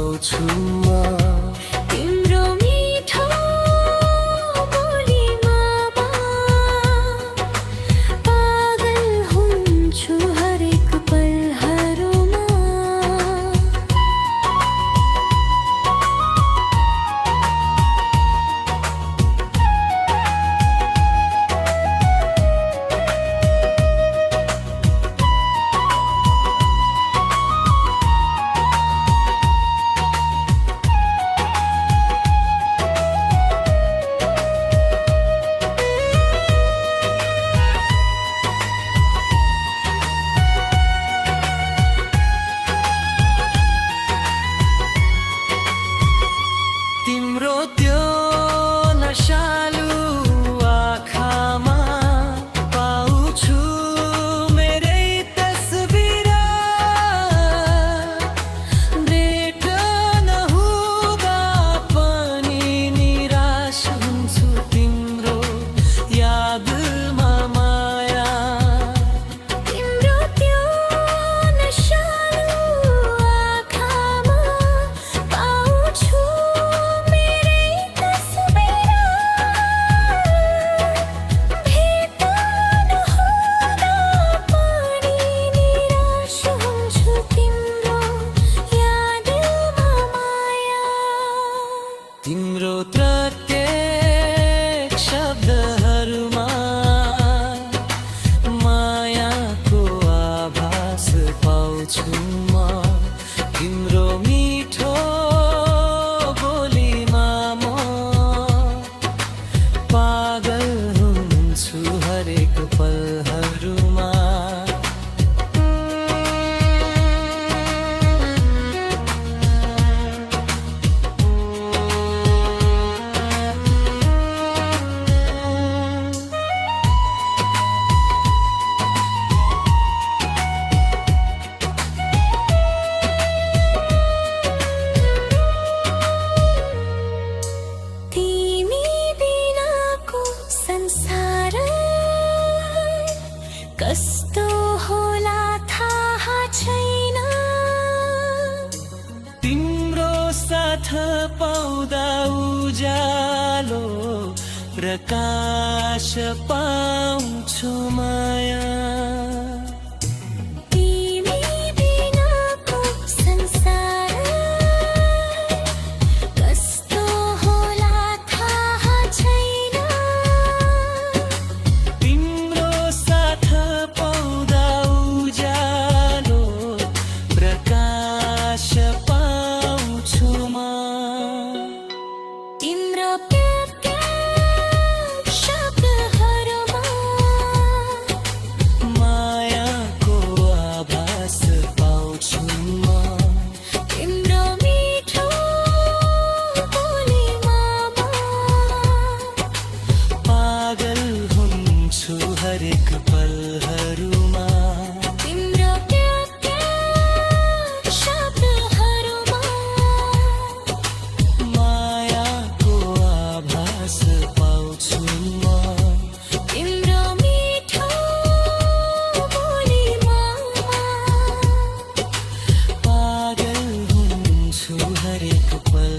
पाउँछु म। तिम्रो मिठो बोलीमा पागल हुन्छु हरेक पलहरूमा। तिम्रो त्यो नशालु आँखामा पाउँछु मेरै तस्बिर। भेट नहुँदा पनि निराश हुन्छु तिम्रो यादमा माया। तिम्रो त्यो नशालु आँखामा पाउँछु मेरै तस्बिर। भेट नहुँदा पनि निराश हुन्छु तिम्रो यादमा माया। तिम्रो प्रत्येक शब्दहरूमा मायाको आभास पाउँछु म। तिम्रो मिठो बोलीमा म पागल हुन्छु हरेक पलहरूमा। तिमी बिनाको संसार कस्तो होला थाहा छैन। तिम्रो साथ पाउँदा उज्यालो प्रकाश पाउँछु माया। तिमी बिनाको संसार कस्तो होला थाहा छैन। तिम्रो साथ पाउँदा उज्यालो प्रकाश पाउँछु म। तिम्रो प्रत्येक शब्दहरूमा मायाको आभास पाउँछु म। तिम्रो मिठो बोलीमा पागल हुन्छु हरेक पलहरूमा। तिम्रो प्रत्येक शब्दहरूमा मायाको आभास पाउँछु म। तिम्रो मिठो बोलीमा पागल हुन्छु हरेक पल